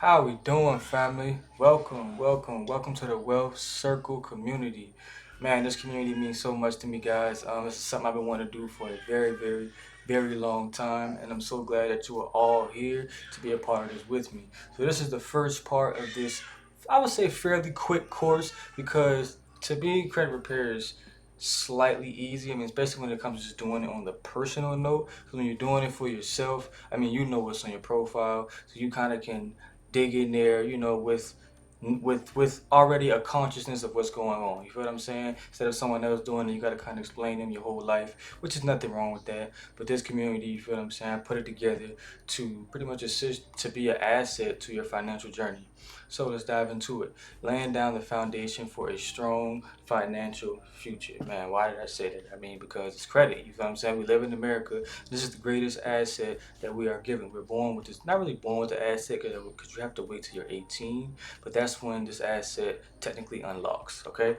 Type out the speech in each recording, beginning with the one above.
How we doing, family? Welcome to the Wealth Circle community. Man, this community means so much to me, guys. This is something I've been wanting to do for a very long time, and I'm so glad that you are all here to be a part of this with me. So this is the first part of this, I would say, fairly quick course because to be credit repair is slightly easy. I mean, especially when it comes to just doing it on the personal note. So when you're doing it for yourself, I mean, you know what's on your profile, so you kind of can dig in there, with already a consciousness of what's going on. You feel what I'm saying? Instead of someone else doing it, you gotta kind of explain them your whole life, which is nothing wrong with that. But this community, you feel what I'm saying, put it together to pretty much assist to be an asset to your financial journey. So let's dive into it. Laying down the foundation for a strong financial future. Man, why did I say that? I mean, because it's credit. You feel what I'm saying? We live in America. This is the greatest asset that we are given. We're born with this, not really born with the asset because you have to wait till you're 18, but that's when this asset technically unlocks, okay?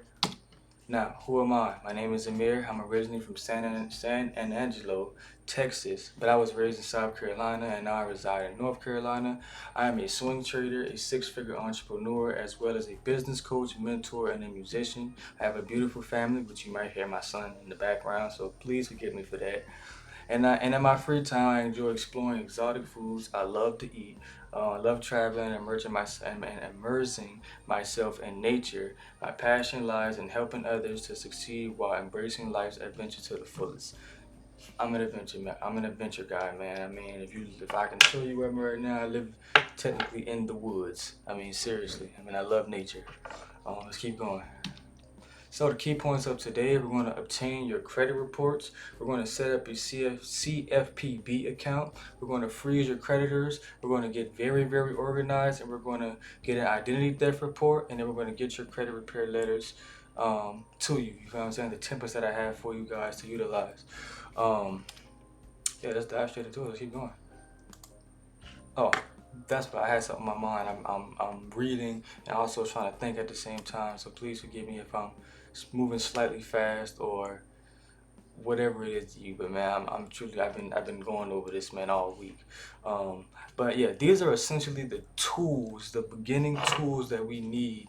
Now, who am I? My name is Amir. I'm originally from San Angelo, Texas, but I was raised in South Carolina and now I reside in North Carolina. I am a swing trader, a six-figure entrepreneur, as well as a business coach, mentor, and a musician. I have a beautiful family, which you might hear my son in the background, so please forgive me for that. And in my free time, I enjoy exploring exotic foods. I love to eat. I love traveling and immersing myself in nature. My passion lies in helping others to succeed while embracing life's adventure to the fullest. I'm an adventure man. I'm an adventure guy, man. I mean, if I can show you where I'm right now, I live technically in the woods. I mean, seriously. I mean, I love nature. Let's keep going. So the key points of today, we're going to obtain your credit reports. We're going to set up a CFPB account. We're going to freeze your creditors. We're going to get very organized, and we're going to get an identity theft report, and then we're going to get your credit repair letters to you. You know what I'm saying? The templates that I have for you guys to utilize. Um, yeah, let's dive straight into it. Let's keep going. Oh, that's what I had something on my mind. I'm reading and also trying to think at the same time. So please forgive me if I'm moving slightly fast or whatever it is to you. But man, I'm truly I've been going over this, man, all week. But yeah, these are essentially the tools, the beginning tools that we need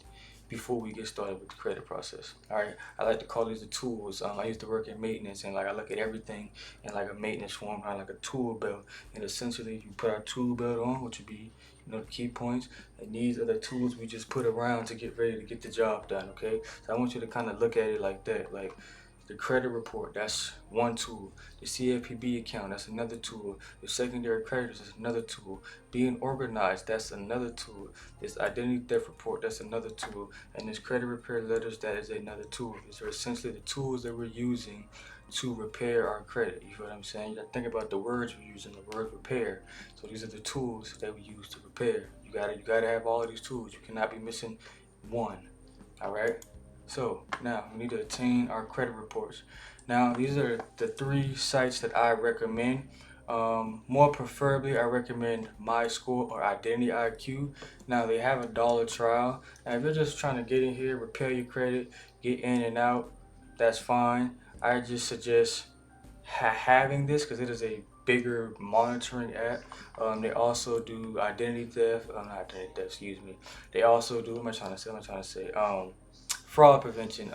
before we get started with the credit process. All right, I like to call these the tools. I used to work in maintenance, and like I look at everything in like a maintenance form, kind of like a tool belt. And essentially, you put our tool belt on, which would be the key points, and these are the tools we just put around to get ready to get the job done. Okay, so I want you to kind of look at it like that, like. The credit report, that's one tool. The CFPB account, that's another tool. The secondary creditors, that's another tool. Being organized, that's another tool. This identity theft report, that's another tool. And this credit repair letters, that is another tool. These are essentially the tools that we're using to repair our credit. You feel what I'm saying? You gotta think about the words we're using, the word repair. So these are the tools that we use to repair. You gotta have all of these tools. You cannot be missing one. All right. So now we need to obtain our credit reports. Now these are the three sites that I recommend. More preferably, I recommend MyScore or Identity IQ. Now they have a dollar trial. Now if you're just trying to get in here, repair your credit, get in and out, that's fine. I just suggest having this because it is a bigger monitoring app. They also do identity theft. Not identity theft. Excuse me. They also do. What am I trying to say? Fraud prevention.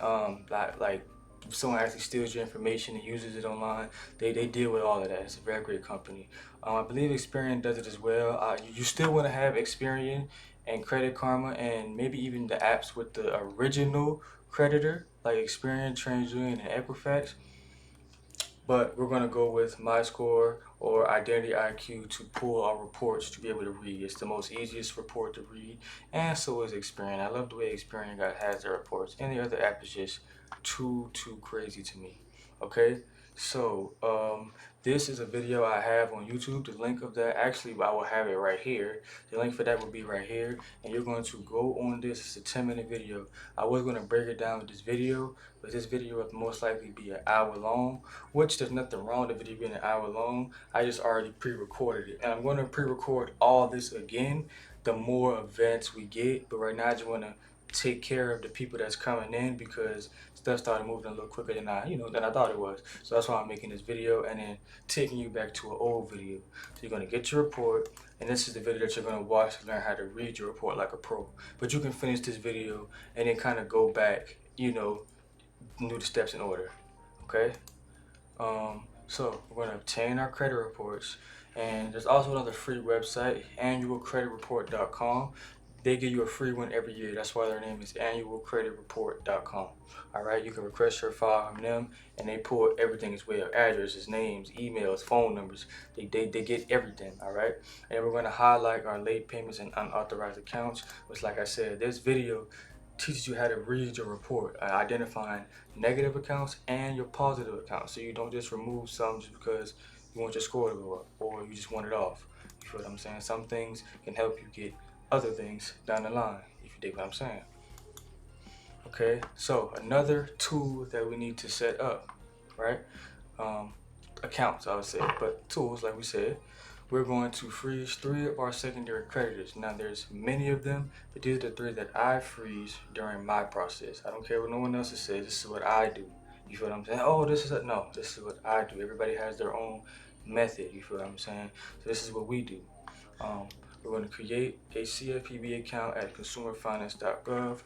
Like if someone actually steals your information and uses it online, they deal with all of that. It's a very great company. I believe Experian does it as well. You still want to have Experian and Credit Karma and maybe even the apps with the original creditor like Experian, TransUnion, and Equifax, but we're going to go with MyScore or Identity IQ to pull our reports to be able to read. It's the most easiest report to read, and so is Experian. I love the way Experian has their reports. Any other app is just too crazy to me. Okay, so this is a video I have on YouTube. The link of that, actually, I will have it right here. The link for that will be right here, and you're going to go on this. It's a 10-minute video. I was going to break it down with this video, but this video will most likely be an hour long, which there's nothing wrong with the video being an hour long. I just already pre-recorded it, and I'm going to pre-record all this again the more advanced we get. But right now I just want to take care of the people that's coming in, because stuff started moving a little quicker than I thought it was. So that's why I'm making this video and then taking you back to an old video. So you're gonna get your report, and this is the video that you're gonna watch to learn how to read your report like a pro. But you can finish this video and then kind of go back, do the steps in order. Okay. So we're going to obtain our credit reports, and there's also another free website, annualcreditreport.com. They give you a free one every year. That's why their name is annualcreditreport.com. All right, you can request your file from them, and they pull everything as well: addresses, names, emails, phone numbers. They get everything. All right, and we're going to highlight our late payments and unauthorized accounts, which, like I said, this video teaches you how to read your report, identifying negative accounts and your positive accounts, so you don't just remove some just because you want your score to go up or you just want it off. You feel what I'm saying? Some things can help you get other things down the line, if you dig what I'm saying. Okay, so another tool that we need to set up, right? Accounts, I would say, but tools, like we said. We're going to freeze 3 of our secondary creditors. Now, there's many of them, but these are the 3 that I freeze during my process. I don't care what no one else says. This is what I do. You feel what I'm saying? Oh, this is no. This is what I do. Everybody has their own method. You feel what I'm saying? So this is what we do. We're going to create a CFPB account at consumerfinance.gov.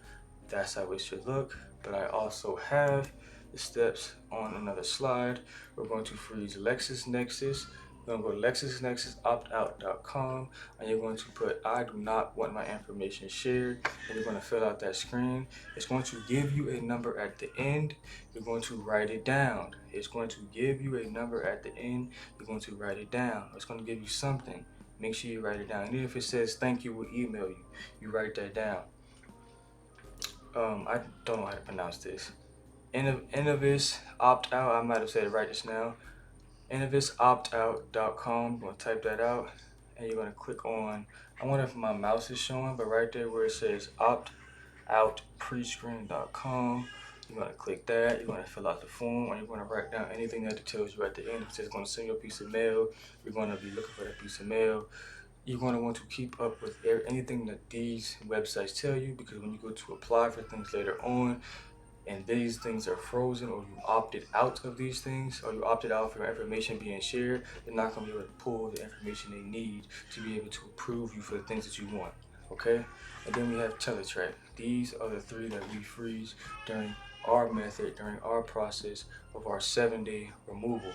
That's how it should look. But I also have the steps on another slide. We're going to freeze LexisNexis. You're going to go to LexisNexisOptOut.com, and you're going to put I do not want my information shared, and you're going to fill out that screen. It's going to give you a number at the end. You're going to write it down. It's going to give you a number at the end. You're going to write it down. It's going to give you something. Make sure you write it down. And even if it says thank you, we'll email you. You write that down. I don't know how to pronounce this. Innovis opt out. I might have said it right just now. InnovisOptOut.com. I'm going to type that out, and you're going to click on, I wonder if my mouse is showing, but right there where it says optoutprescreen.com, you're going to click that. You're going to fill out the form, and you're going to write down anything that it tells you at the end. If it's going to send you a piece of mail, you're going to be looking for that piece of mail. You're going to want to keep up with anything that these websites tell you, because when you go to apply for things later on, and these things are frozen, or you opted out of these things, or you opted out for your information being shared, they're not going to be able to pull the information they need to be able to approve you for the things that you want. Okay? And then we have teletrack. These are the 3 that we freeze during our method, during our process of our 7-day removal.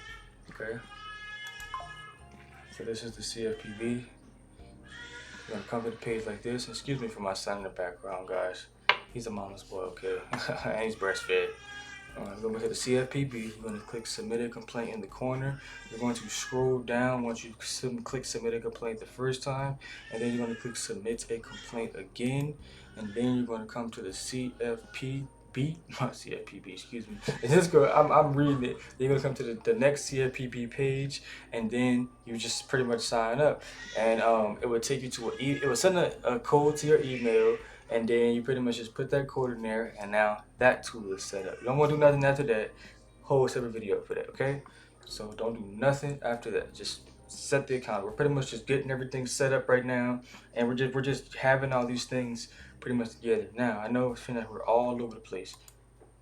Okay? So this is the CFPB. You're going to come to the page like this. Excuse me for my son in the background, guys. He's a mama's boy, okay? And he's breastfed. We're going to hit the CFPB. You're going to click Submit a Complaint in the corner. You're going to scroll down once you click Submit a Complaint the first time. And then you're going to click Submit a Complaint again. And then you're going to come to the CFPB, excuse me. And this go, I'm reading it. You're going to come to the next CFPB page, and then you just pretty much sign up. And it would take you to it would send a code to your email. And then you pretty much just put that code in there, and now that tool is set up. You don't want to do nothing after that. Whole separate video for that, okay? So don't do nothing after that. Just set the account. We're pretty much just getting everything set up right now, and we're just having all these things pretty much together. Now I know it's like we're all over the place.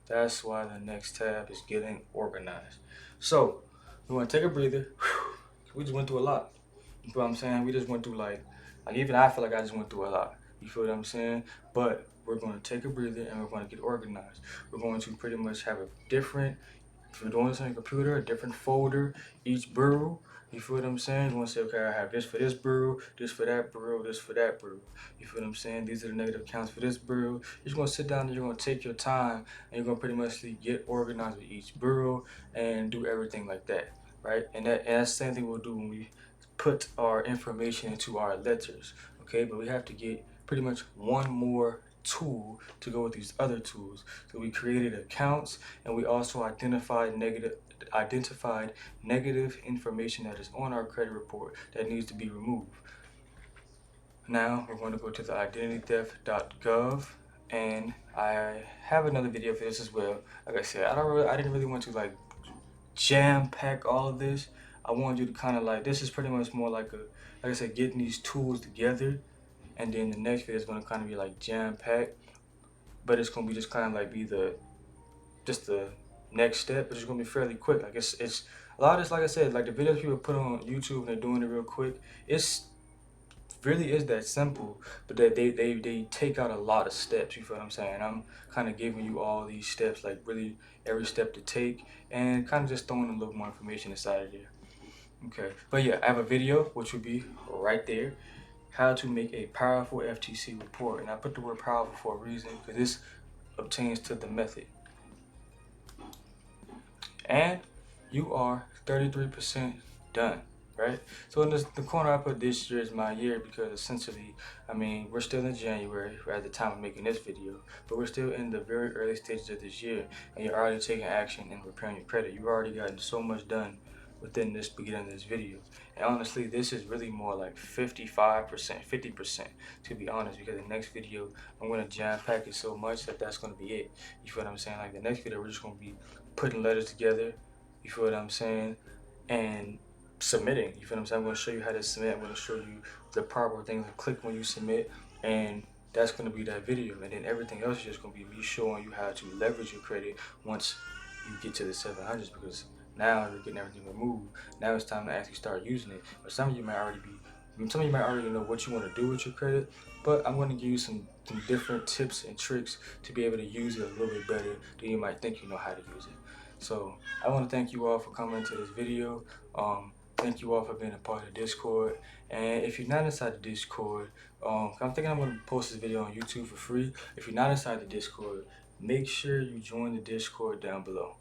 That's why the next tab is getting organized. So we want to take a breather. We just went through a lot. You know what I'm saying? We just went through like even I feel like I just went through a lot. You feel what I'm saying? But we're going to take a breather, and we're going to get organized. We're going to pretty much have a different, if you're doing this on your computer, a different folder, each bureau. You feel what I'm saying? You want to say, okay, I have this for this bureau, this for that bureau, this for that bureau. You feel what I'm saying? These are the negative accounts for this bureau. You're just going to sit down and you're going to take your time, and you're going to pretty much get organized with each bureau and do everything like that, right? And that's the same thing we'll do when we put our information into our letters, okay? But we have to get pretty much one more tool to go with these other tools. So we created accounts, and we also identified negative information that is on our credit report that needs to be removed. Now we're going to go to the identitytheft.gov, and I have another video for this as well. Like I said, I didn't really want to like jam pack all of this. I wanted you to kind of like, this is pretty much more like like I said, getting these tools together. And then the next video is going to kind of be like jam packed. but it's gonna be just kind of like be the next step. It's just gonna be fairly quick. Like it's a lot of this, like I said, like the videos people put on YouTube and they're doing it real quick. It's really is that simple, but that they take out a lot of steps. You feel what I'm saying? I'm kind of giving you all these steps, like really every step to take, and kind of just throwing a little more information inside of there. Okay, but yeah, I have a video which will be right there. How to make a powerful FTC report, and I put the word powerful for a reason because this obtains to the method. And you are 33% done, right? So in the corner I put this year is my year because essentially, I mean, we're still in January at the time of making this video, but we're still in the very early stages of this year, and you're already taking action and repairing your credit. You've already gotten so much done within this beginning of this video. And honestly, this is really more like 55%, 50%, to be honest, because the next video, I'm going to jam pack it so much that that's going to be it. You feel what I'm saying? Like the next video, we're just going to be putting letters together, you feel what I'm saying, and submitting, you feel what I'm saying. I'm going to show you how to submit. I'm going to show you the proper things to click when you submit, and that's going to be that video. And then everything else is just going to be me showing you how to leverage your credit once you get to the 700s, because now you're getting everything removed. Now it's time to actually start using it. But some of you might already know what you want to do with your credit, but I'm going to give you some different tips and tricks to be able to use it a little bit better than you might think you know how to use it. So I want to thank you all for coming to this video. Thank you all for being a part of Discord. And if you're not inside the Discord, I'm thinking I'm going to post this video on YouTube for free. If you're not inside the Discord, make sure you join the Discord down below.